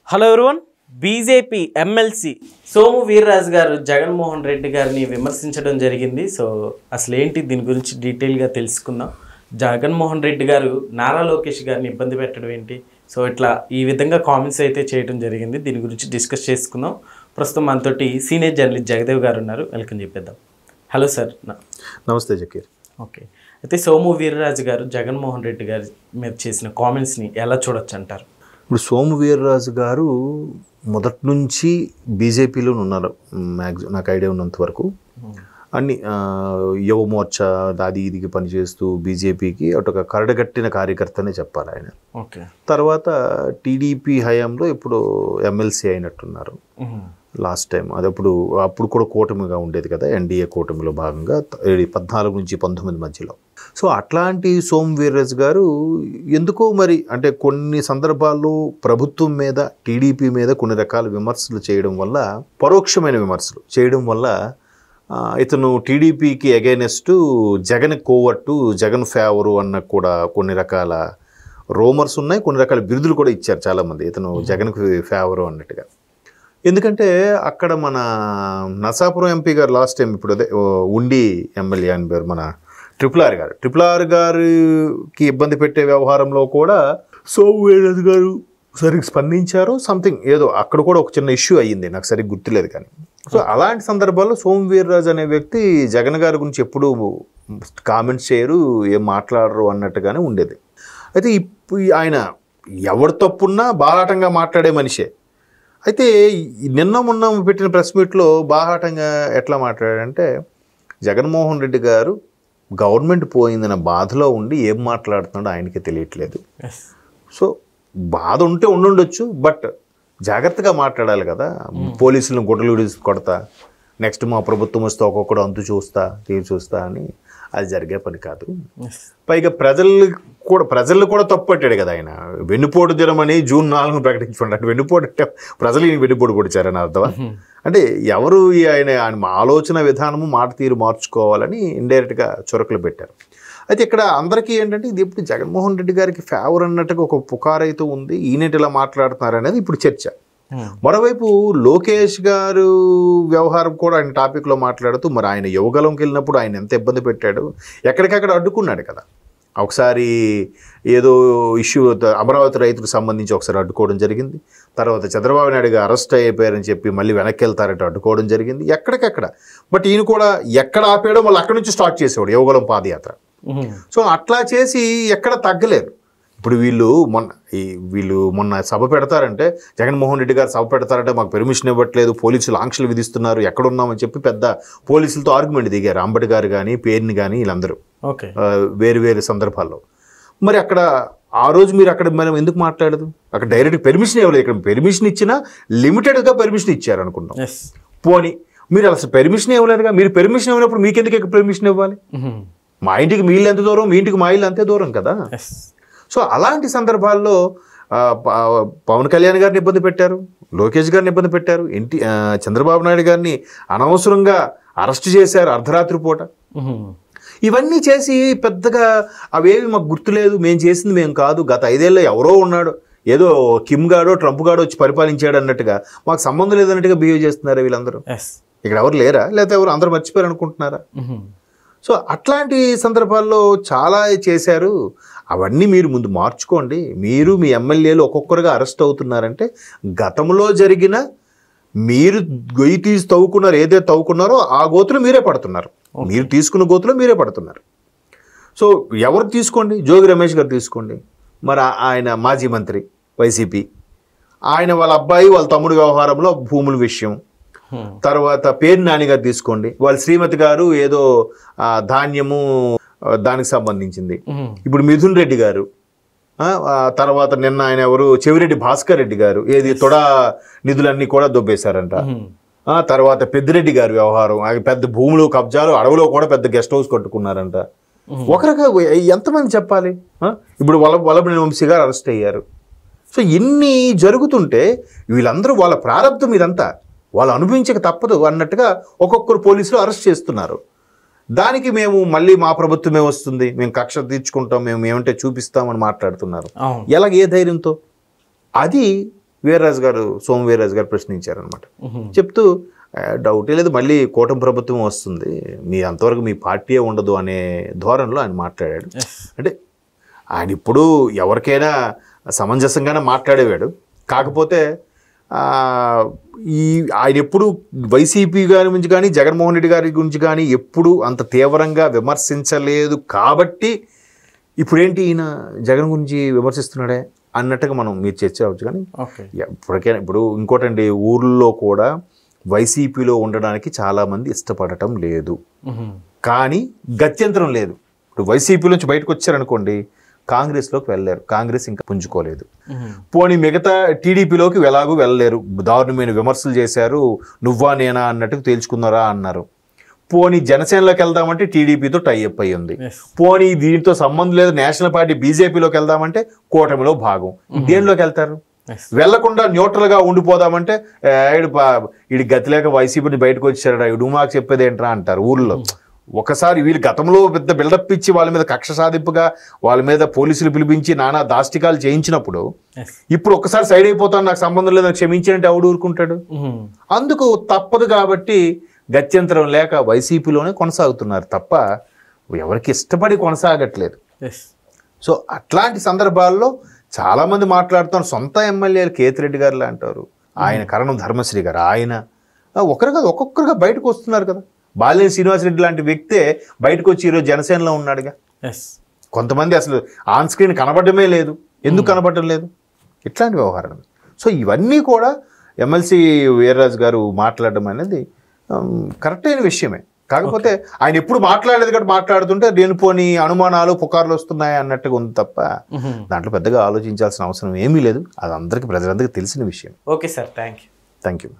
Hello everyone. BJP MLC Somu Veerraju గారు జగన్మోహన్ రెడ్డి గారిని విమర్శించడం జరిగింది. సో అసలు ఏంటి దీని గురించి డీటెయిల్గా తెలుసుకుందాం. జగన్మోహన్ రెడ్డి గారు నారా లోకేష్ గారిని ఇబ్బంది పెట్టడం ఏంటి, సో ఇట్లా ఈ విధంగా కామెంట్స్ అయితే చేయడం జరిగింది. దీని గురించి డిస్కస్ చేసుకుందాం. ప్రస్తుతం మనతోటి సీనియర్ జర్నలిస్ట్ జగదేవ్ గారు ఉన్నారు. వెల్కమ్ చెప్పేద్దాం. Hello sir. నమస్తే జకీర్. ఓకే, అయితే సోము వీర్రాజు గారు జగన్మోహన్ రెడ్డి గారి మీద చేసిన కామెంట్స్ని ఎలా చూడొచ్చు అంటారు? ఇప్పుడు సోము వీర్రాజు గారు మొదటి నుంచి బీజేపీలో ఉన్నారు. నాకు ఐడియా ఉన్నంత వరకు అన్ని యువ మోర్చా అది ఇదికి పనిచేస్తూ బీజేపీకి ఒక కరడగట్టిన కార్యకర్తనే చెప్పాలి ఆయన. ఓకే, తర్వాత టీడీపీ హయాంలో ఇప్పుడు ఎమ్మెల్సీ అయినట్టున్నారు లాస్ట్ టైం. అది అప్పుడు కూడా కూటమిగా ఉండేది కదా, ఎన్డీఏ కూటమిలో భాగంగా 14 నుంచి 19 మధ్యలో. సో అట్లాంటి సోము వీర్రాజు గారు ఎందుకో మరి అంటే కొన్ని సందర్భాల్లో ప్రభుత్వం మీద టీడీపీ మీద కొన్ని రకాల విమర్శలు చేయడం వల్ల, పరోక్షమైన విమర్శలు చేయడం వల్ల ఇతను టీడీపీకి అగైనెస్ట్ జగన్ కోవట్టు, జగన్ ఫేవరు అన్న కూడా కొన్ని రకాల రూమర్స్ ఉన్నాయి. కొన్ని రకాల బిరుదులు కూడా ఇచ్చారు చాలామంది ఇతను జగన్కి ఫేవరు అన్నట్టుగా. ఎందుకంటే అక్కడ మన నరసాపురం ఎంపీ గారు లాస్ట్ టైం ఇప్పుడు అదే ఉండి ఎమ్మెల్యే అని పేరు మన ట్రిపుల్ ఆర్ గారికి ఇబ్బంది పెట్టే వ్యవహారంలో కూడా సోము వీర్రాజు గారు సరిగ్గా స్పందించారు. సంథింగ్ ఏదో అక్కడ కూడా ఒక చిన్న ఇష్యూ అయ్యింది, నాకు సరిగ్గా గుర్తులేదు కానీ. సో అలాంటి సందర్భాల్లో సోము వీర్రాజు అనే వ్యక్తి జగన్ గారి గురించి ఎప్పుడూ కామెంట్స్ చేయరు, ఏం మాట్లాడరు అన్నట్టుగానే ఉండేది. అయితే ఇప్పుడు ఆయన ఎవరు తప్పున్నా బాహాటంగా మాట్లాడే మనిషే. అయితే నిన్న మొన్న పెట్టిన ప్రెస్ మీట్లో బాహాటంగా ఎట్లా మాట్లాడాడంటే, జగన్మోహన్ రెడ్డి గారు గవర్నమెంట్ పోయిందన్న బాధలో ఉండి ఏం మాట్లాడుతున్నాడో ఆయనకే తెలియట్లేదు. సో బాధ ఉంటే ఉండుండొచ్చు, బట్ జాగ్రత్తగా మాట్లాడాలి కదా. పోలీసులను గుడ్డలు కొడతా, నెక్స్ట్ మా ప్రభుత్వం వస్తే ఒక్కొక్కడు అంతు చూస్తా తీరు చూస్తా అని, అది జరిగే పని కాదు. పైగా ప్రజలు కూడా తప్పుపట్టాడు కదా ఆయన. వెన్నుపోటు దినం అని June 4 ప్రకటించుకున్నాడు. వెన్నుపోటు అంటే ప్రజలు వెన్నుపోటు పొడిచారని అర్థమా? అంటే ఎవరు ఆయన ఆలోచన విధానము మాట తీరు మార్చుకోవాలని ఇండైరెక్ట్గా చొరకలు పెట్టారు. అయితే ఇక్కడ అందరికీ ఏంటంటే ఇది ఇప్పుడు జగన్మోహన్ రెడ్డి గారికి ఫేవర్ అన్నట్టుగా ఒక పుకారైతే ఉంది. ఈయనటి ఇలా మాట్లాడుతున్నారు అనేది ఇప్పుడు చర్చ. మరోవైపు లోకేష్ గారు వ్యవహారం కూడా ఆయన టాపిక్లో మాట్లాడుతూ మరి ఆయన యువగలంకి వెళ్ళినప్పుడు ఆయన ఎంత ఇబ్బంది పెట్టాడు, ఎక్కడికక్కడ అడ్డుకున్నాడు కదా. ఒకసారి ఏదో ఇష్యూ అమరావతి రైతులకు సంబంధించి ఒకసారి అడ్డుకోవడం జరిగింది. తర్వాత చంద్రబాబు నాయుడు గారు అరెస్ట్ అయిపోయారని చెప్పి మళ్ళీ వెనక్కి వెళ్తారంటే అడ్డుకోవడం జరిగింది ఎక్కడికక్కడ. బట్ ఈయన కూడా ఎక్కడ ఆపేయడం మళ్ళీ అక్కడి నుంచి స్టార్ట్ చేసేవాడు యువగలం పాదయాత్ర. సో అట్లా చేసి ఎక్కడ తగ్గలేదు. ఇప్పుడు వీళ్ళు మొన్న సభ పెడతారంటే, జగన్మోహన్ రెడ్డి గారు సభ పెడతారంటే మాకు పెర్మిషన్ ఇవ్వట్లేదు, పోలీసులు ఆంక్షలు విధిస్తున్నారు, ఎక్కడున్నామని చెప్పి పెద్ద పోలీసులతో ఆర్గ్యుమెంట్ దిగారు. అంబటి గారు కానీ పేర్ని కానీ వీళ్ళందరూ వేరు సందర్భాల్లో. మరి అక్కడ ఆ రోజు మీరు అక్కడ మనం ఎందుకు మాట్లాడదు? అక్కడ డైరెక్ట్ పెర్మిషన్ ఇవ్వలేదు. ఇక్కడ పెర్మిషన్ ఇచ్చినా లిమిటెడ్గా పెర్మిషన్ ఇచ్చారు అనుకుంటాం. పోనీ మీరు అసలు పెర్మిషన్ ఇవ్వలేదుగా. మీరు పెర్మిషన్ ఇవ్వనప్పుడు మీకెందుకు ఇక్కడ పెర్మిషన్ ఇవ్వాలి? మా ఇంటికి మీ ఇల్లు ఎంత దూరం, మీ ఇంటికి మా ఇల్లు అంతే దూరం కదా. సో అలాంటి సందర్భాల్లో పవన్ కళ్యాణ్ గారిని ఇబ్బంది పెట్టారు, లోకేష్ గారిని ఇబ్బంది పెట్టారు, చంద్రబాబు నాయుడు గారిని అనవసరంగా అరెస్ట్ చేశారు అర్ధరాత్రి పూట. ఇవన్నీ చేసి పెద్దగా అవేవి మాకు గుర్తులేదు, మేము చేసింది మేము కాదు, గత 5 ఏళ్ళలో ఎవరో ఉన్నాడు, ఏదో కిమ్ గాడో ట్రంప్ గాడో వచ్చి పరిపాలించాడు అన్నట్టుగా, మాకు సంబంధం లేదన్నట్టుగా బిహేవ్ చేస్తున్నారు వీళ్ళందరూ. ఇక్కడ ఎవరు లేరా, లేకపోతే ఎవరు అందరూ మర్చిపోయారు అనుకుంటున్నారా? సో అట్లాంటి సందర్భాల్లో చాలా చేశారు. అవన్నీ మీరు ముందు మార్చుకోండి. మీరు మీ ఎమ్మెల్యేలు ఒక్కొక్కరుగా అరెస్ట్ అవుతున్నారంటే గతంలో జరిగిన మీరు గొయ్యి తీసి తవ్వుకున్నారు, ఏదైతే తవ్వుకున్నారో ఆ గోతులు మీరే పడుతున్నారు. మీరు తీసుకున్న గోతులో మీరే పడుతున్నారు. సో ఎవరు తీసుకోండి, జోగి రమేష్ గారు తీసుకోండి, మరి ఆయన మాజీ మంత్రి వైసీపీ, ఆయన వాళ్ళ అబ్బాయి వాళ్ళ తమ్ముడు వ్యవహారంలో భూముల విషయం. తర్వాత పేరు నాని గారు తీసుకోండి, వాళ్ళ శ్రీమతి గారు ఏదో ధాన్యము దానికి సంబంధించింది. ఇప్పుడు మిథున్ రెడ్డి గారు, తర్వాత నిన్న ఆయన ఎవరు చెవిరెడ్డి భాస్కర్ రెడ్డి గారు ఏది తొడ నిధులన్నీ కూడా దొబ్బేశారంట. తర్వాత పెద్దిరెడ్డి గారి వ్యవహారం, పెద్ద భూములు కబ్జాలు, అడవిలో కూడా పెద్ద గెస్ట్ హౌస్ కట్టుకున్నారంట. ఒకరిగా ఎంతమంది చెప్పాలి? ఇప్పుడు వల్లభనేని వంశీ గారు అరెస్ట్ అయ్యారు. సో ఇన్ని జరుగుతుంటే వీళ్ళందరూ వాళ్ళ ప్రారంభం ఇదంతా వాళ్ళు అనుభవించక తప్పదు అన్నట్టుగా ఒక్కొక్కరు పోలీసులు అరెస్ట్ చేస్తున్నారు. దానికి మేము మళ్ళీ మా ప్రభుత్వమే వస్తుంది, మేము కక్ష తీర్చుకుంటాం, మేము ఏమంటే చూపిస్తామని మాట్లాడుతున్నారు. ఏ ధైర్యంతో? అది వీర్రాజు గారు, సోము వీర్రాజు గారు ప్రశ్నించారనమాట. చెప్తూ డౌటే లేదు, మళ్ళీ కూటమి ప్రభుత్వం వస్తుంది, మీ అంతవరకు మీ పార్టీయే ఉండదు అనే ధోరణిలో ఆయన మాట్లాడాడు. అంటే ఆయన ఇప్పుడు ఎవరికైనా సమంజసంగానే మాట్లాడేవాడు. కాకపోతే ఆయన ఎప్పుడు వైసీపీ గారి గురించి కానీ జగన్మోహన్ రెడ్డి గారి గురించి కానీ ఎప్పుడు అంత తీవ్రంగా విమర్శించలేదు. కాబట్టి ఇప్పుడేంటి ఈయన జగన్ గురించి విమర్శిస్తున్నాడే అన్నట్టుగా మీరు చర్చ అవచ్చు. కానీ ఇప్పటికైనా ఇప్పుడు ఇంకోటండి, ఊర్లో కూడా వైసీపీలో ఉండడానికి చాలామంది ఇష్టపడటం లేదు. కానీ గత్యంతరం లేదు. ఇప్పుడు వైసీపీ నుంచి బయటకు వచ్చారనుకోండి, కాంగ్రెస్లోకి వెళ్ళలేరు, కాంగ్రెస్ ఇంకా పుంజుకోలేదు. పోనీ మిగతా టీడీపీలోకి ఎలాగూ వెళ్ళలేరు, దారుణమైన విమర్శలు చేశారు, నువ్వా నేనా అన్నట్టుగా తేల్చుకున్నారా అన్నారు. పోనీ జనసేనలోకి వెళ్దామంటే టీడీపీతో టైఅప్ అయ్యి ఉంది. పోనీ దీంతో సంబంధం లేదు నేషనల్ పార్టీ బీజేపీలోకి వెళ్దామంటే కూటమిలో భాగం. దేనిలోకి వెళ్తారు? వెళ్లకుండా న్యూట్రల్గా ఉండిపోదామంటే వీడి గతి లేక వైసీపీని బయటకు వచ్చారా, ఇడు మాకు చెప్పేది ఏంట్రా అంటారు ఊళ్ళో. ఒకసారి వీళ్ళు గతంలో పెద్ద బిల్డప్ ఇచ్చి వాళ్ళ మీద కక్ష సాధింపుగా వాళ్ళ మీద పోలీసులు పిలిపించి నానా దాష్టికాలు చేయించినప్పుడు ఇప్పుడు ఒక్కసారి సైడ్ అయిపోతాను, నాకు సంబంధం లేదు, క్షమించాలంటే ఎవడు ఊరుకుంటాడు? అందుకు తప్పదు. కాబట్టి గత్యంతరం లేక వైసీపీలోనే కొనసాగుతున్నారు తప్ప ఎవరికి ఇష్టపడి కొనసాగట్లేదు. సో అట్లాంటి సందర్భాల్లో చాలామంది మాట్లాడుతున్నారు. సొంత ఎమ్మెల్యేలు కేతిరెడ్డి గారు అంటారు, ఆయన కరణం ధర్మశ్రీ గారు, ఆయన ఒకరుగా ఒక్కొక్కరుగా బయటకు వస్తున్నారు కదా. బాలినేని శ్రీనివాసరెడ్డి లాంటి వ్యక్తే బయటకు వచ్చి ఈరోజు జనసేనలో ఉన్నాడుగా. కొంతమంది అసలు ఆన్ స్క్రీన్ కనబడమే లేదు. ఎందుకు కనబడడం లేదు? ఇట్లాంటి వ్యవహారం. సో ఇవన్నీ కూడా ఎమ్మెల్సీ వీర్రాజు గారు మాట్లాడడం అనేది కరెక్ట్ అయిన విషయమే. కాకపోతే ఆయన ఎప్పుడు మాట్లాడలేదు కాబట్టి మాట్లాడుతుంటే లేనిపోని అనుమానాలు పుకార్లు వస్తున్నాయి అన్నట్టుగా ఉంది తప్ప దాంట్లో పెద్దగా ఆలోచించాల్సిన అవసరం ఏమీ లేదు. అది అందరికీ ప్రజలందరికీ తెలిసిన విషయం. Okay sir, thank you.